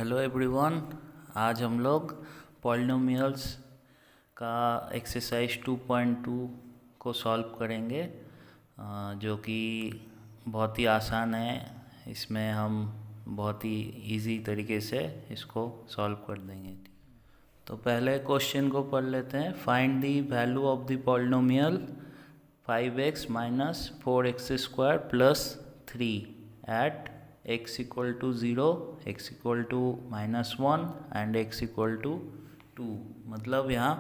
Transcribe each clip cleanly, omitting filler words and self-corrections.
Hello everyone. आज हम लोग पॉलिनोमियल्स का एक्सरसाइज 2.2 को सॉल्व करेंगे, जो कि बहुत ही आसान है। इसमें हम बहुत ही इजी तरीके से इसको सॉल्व कर देंगे। तो पहले क्वेश्चन को पढ़ लेते हैं। Find the value of the polynomial 5x minus 4x square plus 3 at x equal to 0, x equal to -1 and x equal to 2। मतलब यहाँ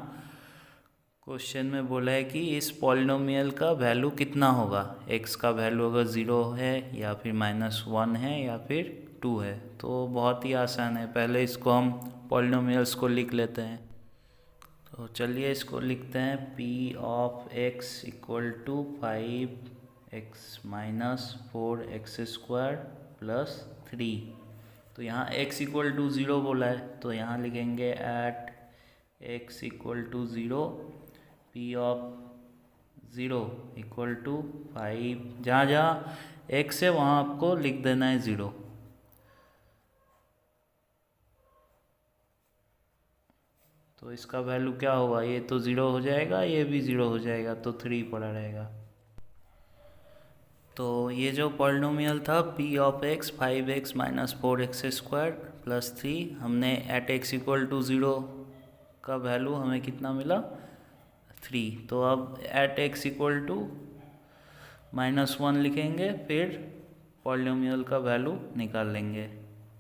क्वेश्चन में बोला है कि इस पॉलिनोमियल का वैल्यू कितना होगा। x का वैल्यू अगर 0 है या फिर -1 है या फिर 2 है। तो बहुत ही आसान है। पहले इसको हम पॉलिनोमियल्स को लिख लेते हैं। तो चलिए इसको लिखते हैं। p of x equal to 5x minus 4x square plus 3। तो यहाँ x इक्वल टू 0 बोला है, तो यहाँ लिखेंगे at x equal to 0 p of 0 equal to 5। जहाँ जहाँ x है वहाँ आपको लिख देना है 0। तो इसका वैल्यू क्या होगा, ये तो 0 हो जाएगा, ये भी 0 हो जाएगा, तो 3 पड़ा रहेगा। तो ये जो पॉलिनोमियल था p of x 5x minus 4x square plus 3, हमने एट x इक्वल टू 0 का वैल्यू हमें कितना मिला, 3। तो अब एट x इक्वल टू -1 लिखेंगे, फिर पॉलिनोमियल का वैल्यू निकाल लेंगे।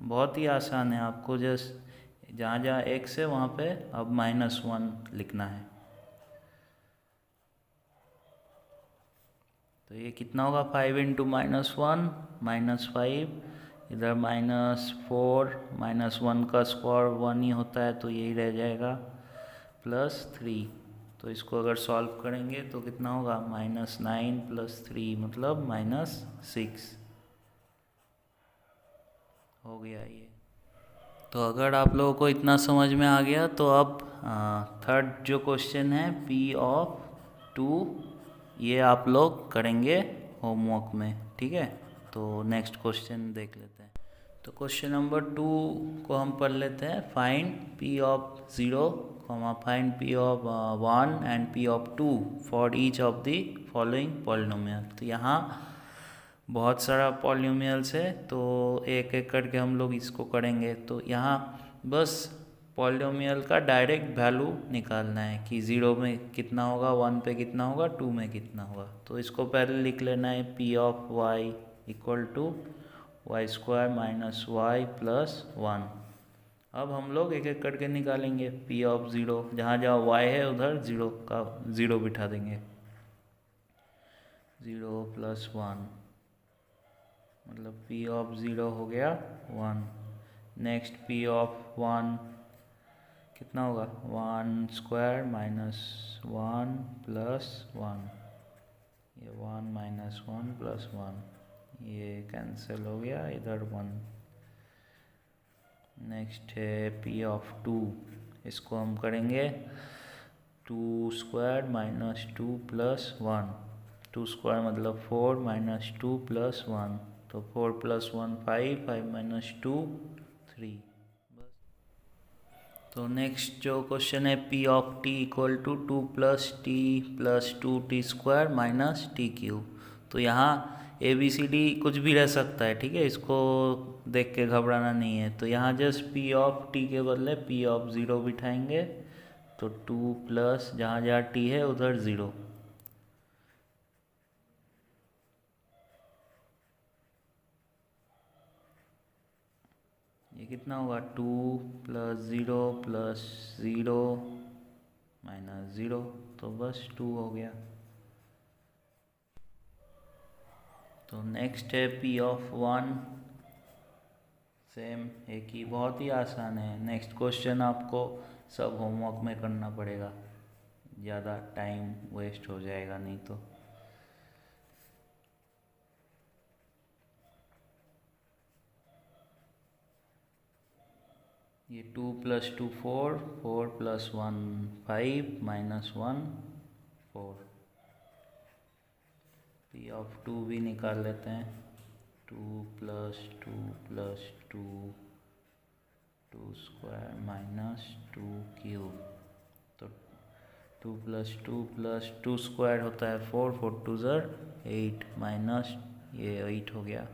बहुत ही आसान है। आपको जस्ट जहाँ जहाँ x है वहाँ पे अब -1 लिखना है। तो ये कितना होगा, 5 इंटू -1 -5, इधर -4 -1 का स्क्वायर 1 ही होता है, तो यही रह जाएगा प्लस 3। तो इसको अगर सॉल्व करेंगे तो कितना होगा, -9 प्लस 3 मतलब -6 हो गया ये। तो अगर आप लोगों को इतना समझ में आ गया तो अब थर्ड जो क्वेश्चन है p ऑफ 2, ये आप लोग करेंगे होमवर्क में, ठीक है। तो नेक्स्ट क्वेश्चन देख लेते हैं। तो क्वेश्चन नंबर 2 को हम पढ़ लेते हैं। Find p of 0, find p of 1 and p of 2 for each of the following polynomial. तो यहाँ बहुत सारा पॉलिनोमियल्स है, तो एक एक करके हम लोग इसको करेंगे। तो यहाँ बस पॉलिनोमियल का डायरेक्ट वैल्यू निकालना है कि 0 में कितना होगा, 1 पे कितना होगा, 2 में कितना होगा। तो इसको पहले लिख लेना है p of y equal to Y square minus Y plus 1। अब हम लोग एक एक करके निकालेंगे। p ऑफ 0, जहाँ जहाँ y है उधर 0 का 0 बिठा देंगे। 0 प्लस 1 मतलब p ऑफ 0 हो गया 1। नेक्स्ट p ऑफ 1 कितना होगा, 1 स्क्वायर माइनस 1 प्लस 1, ये 1 माइनस 1 प्लस 1, ये कैंसिल हो गया, इधर 1। नेक्स्ट है p ऑफ 2, इसको हम करेंगे 2 स्क्वायर माइनस 2 प्लस 1। 2 स्क्वायर मतलब 4 माइनस 2 प्लस 1, तो 4 प्लस 1 5, 5 माइनस 2 3। तो नेक्स्ट जो क्वेश्चन है p of t equal to 2 plus 2 T square minus T cube. तो यहाँ ABCD कुछ भी रह सकता है, ठीक है, इसको देख के घबराना नहीं है। तो यहाँ जस्ट p ऑफ t के बदले p ऑफ 0 बिठाएंगे, तो 2 प्लस जहाँ जहाँ t है उधर 0। ये कितना होगा, 2 प्लस 0 प्लस 0 माइनस 0, तो बस 2 हो गया। तो नेक्स्ट है p ऑफ 1, सेम एक ही, बहुत ही आसान है। नेक्स्ट क्वेश्चन आपको सब होमवर्क में करना पड़ेगा, ज़्यादा टाइम वेस्ट हो जाएगा नहीं तो। ये 2 plus 2 4, 4 plus 1 5 minus 1 4। p of 2 भी निकाल लेते हैं। 2 plus 2 plus 2 2 square minus 2 cube. तो 2 + 2 स्क्वायर होता है 4, 4 2 ज़र 8 माइनस ये 8 हो गया,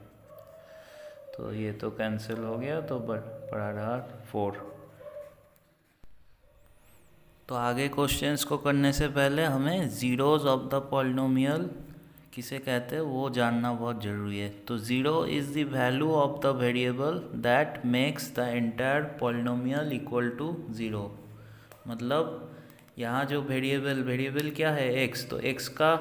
तो ये तो कैंसिल हो गया, तो पड़ा रहा 4। तो आगे क्वेश्चंस को करने से पहले हमें ज़ीरोज़ ऑफ द पॉलिनोमियल किसे कहते हैं वो जानना बहुत ज़रूरी है। तो zero is the value of the variable that makes the entire polynomial equal to zero. मतलब यहाँ जो वेरिएबल क्या है एक्स, तो एक्स का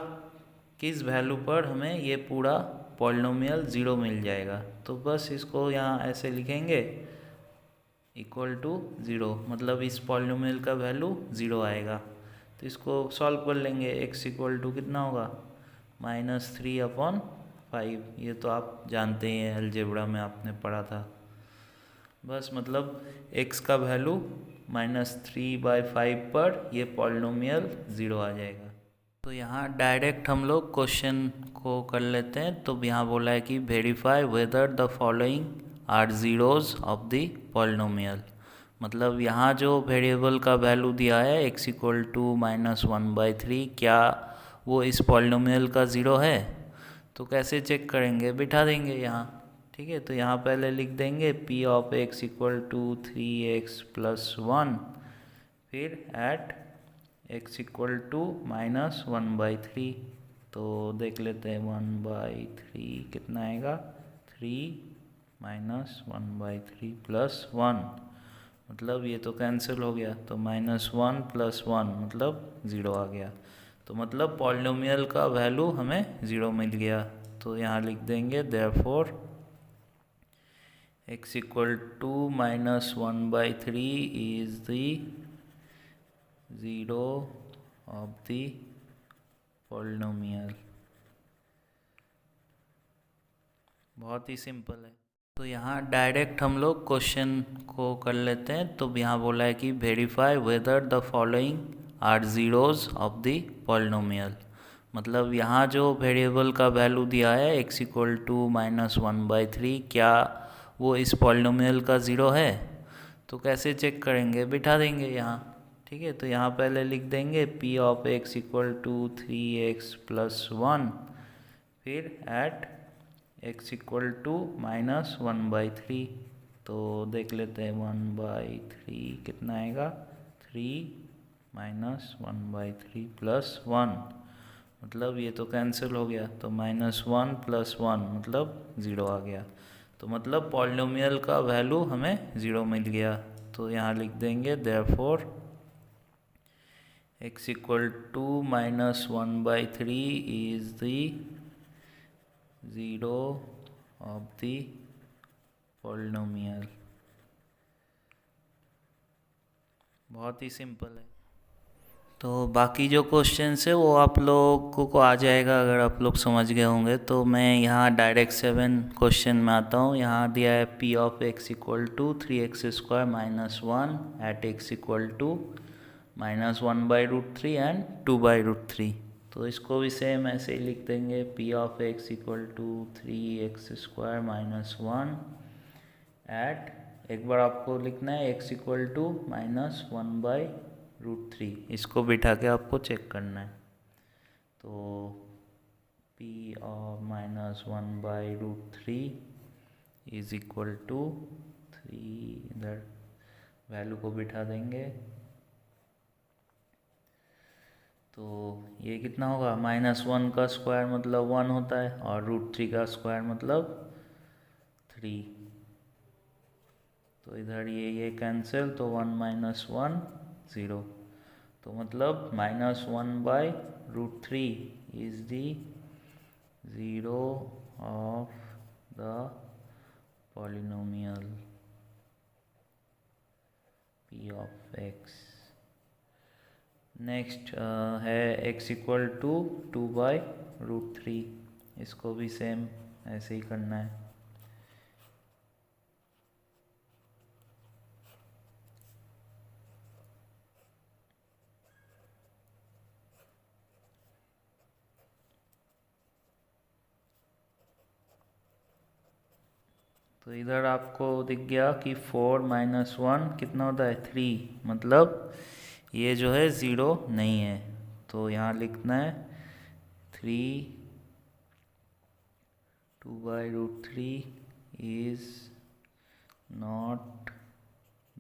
किस वैल्यू पर हमें ये पूरा पॉलिनोमियल ज़ीरो मिल जाएगा। तो बस इसको यहाँ ऐसे लिखेंगे इक्वल टू ज़ीरो, मतलब इस पॉलिनोमियल का वैल्यू ज़ीरो आएगा। तो इसको सॉल्व कर लेंगे। x इक्वल टू कितना होगा -3/5। ये तो आप जानते ही हैं, अलजेब्रा में आपने पढ़ा था। बस मतलब x का वैल्यू -3/5 पर ये पॉलिनोमियल ज़ीरो आ जाएगा। तो यहाँ डायरेक्ट हम लोग क्वेश्चन को कर लेते हैं। तो यहाँ बोला है कि verify whether the following are zeros of the polynomial. मतलब यहाँ जो वेरिएबल का वैल्यू दिया है x इक्वल टू -1/3, क्या वो इस पॉलिनोमियल का ज़ीरो है। तो कैसे चेक करेंगे, बिठा देंगे यहाँ। ठीक है, तो यहाँ पहले लिख देंगे p of x equal to 3x + 1, फिर एट x इक्वल टू -1/3। तो देख लेते हैं 1/3 कितना आएगा, 3 -1/3 + 1, मतलब ये तो कैंसिल हो गया। तो -1 + 1 मतलब ज़ीरो आ गया। तो मतलब पॉलिनोमियल का वैल्यू हमें ज़ीरो मिल गया। तो यहाँ लिख देंगे therefore x equal to -1/3 is the zero of the polynomial. बहुत ही सिंपल है। तो यहाँ डायरेक्ट हम लोग क्वेश्चन को कर लेते हैं। तो यहाँ बोला है कि verify whether the following are zeros of the polynomial. मतलब यहाँ जो वेरिएबल का वैल्यू दिया है x इक्वल टू -1/3, क्या वो इस पॉलिनोमियल का ज़ीरो है। तो कैसे चेक करेंगे, बिठा देंगे यहाँ। ठीक है, तो यहाँ पहले लिख देंगे p of x equal to 3x + 1, फिर एट x इक्वल टू -1/3। तो देख लेते हैं 1/3 कितना आएगा, 3 -1/3 + 1, मतलब ये तो कैंसिल हो गया। तो -1 + 1 मतलब ज़ीरो आ गया। तो मतलब पॉलिनोमियल का वैल्यू हमें ज़ीरो मिल गया। तो यहाँ लिख देंगे therefore x equal to -1/3 is the zero of the polynomial. बहुत ही सिंपल है। तो बाकी जो क्वेश्चंस है वो आप लोगों को आ जाएगा अगर आप लोग समझ गए होंगे। तो मैं यहाँ डायरेक्ट 7 क्वेश्चन में आता हूँ। यहाँ दिया है p of x equal to 3x² - 1 at x equal to -1/√3 and 2/√3। तो इसको भी सेम ऐसे ही लिख देंगे, p of x equal to 3x² - 1 at, एक बार आपको लिखना है x इक्वल टू -1/√3, इसको बिठा के आपको चेक करना है। तो p of -1/√3 is equal to 3, इधर वैल्यू को बिठा देंगे। तो ये कितना होगा, -1 का स्क्वायर मतलब 1 होता है, और √3 का स्क्वायर मतलब 3। तो इधर ये कैंसिल, तो 1 - 1 0। तो मतलब -1/√3 is the zero of the polynomial p of x। Next है x इक्वल टू 2/√3, इसको भी सेम ऐसे ही करना है। तो इधर आपको दिख गया कि 4 - 1 कितना होता है 3, मतलब ये जो है ज़ीरो नहीं है। तो यहाँ लिखना है 3 2/√3 is not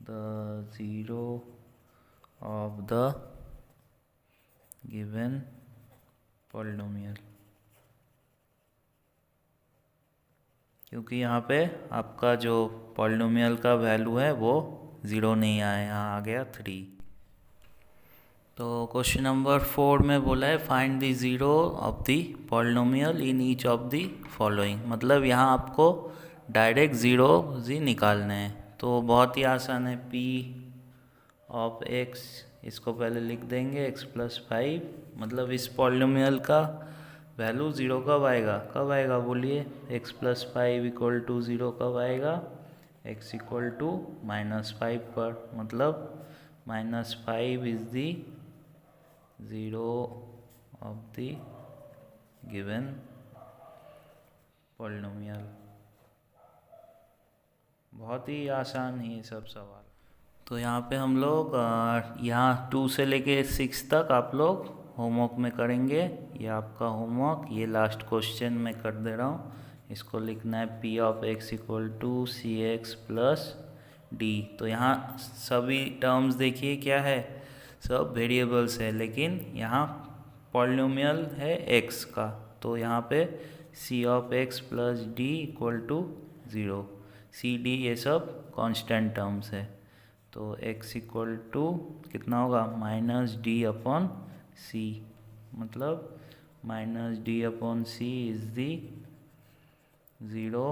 the zero of the given polynomial, क्योंकि यहाँ पे आपका जो पॉलिनोमियल का वैल्यू है वो ज़ीरो नहीं आया, यहाँ आ गया 3। तो क्वेश्चन नंबर 4 में बोला है find the zero of the polynomial in each of the following, मतलब यहाँ आपको डायरेक्ट ज़ीरो जी निकालने हैं। तो बहुत ही आसान है, p ऑफ x इसको पहले लिख देंगे x+5, मतलब इस पॉलिनोमियल का वैल्यू ज़ीरो कब आएगा बोलिए, x+5 = 0 कब आएगा, x = -5 पर, मतलब -5 is the zero of the given polynomial. बहुत ही आसान है ये सब सवाल। तो यहाँ पे हम लोग यहाँ 2 से लेके 6 तक आप लोग होमवर्क में करेंगे। ये आपका होमवर्क, ये लास्ट क्वेश्चन मैं कर दे रहा हूँ। इसको लिखना है p of x = cx plus d। तो यहाँ सभी टर्म्स देखिए क्या है, सब वेरिएबल्स है, लेकिन यहाँ पॉलिनोमियल है x का, तो यहाँ पे c of x plus d = 0, c d ये सब कांस्टेंट टर्म्स है। तो x = कितना होगा -d/c, मतलब -d/c is the zero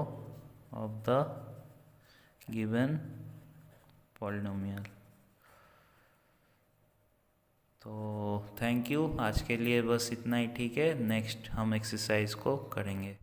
of the given polynomial. तो थैंक यू, आज के लिए बस इतना ही, ठीक है। नेक्स्ट हम एक्सरसाइज को करेंगे।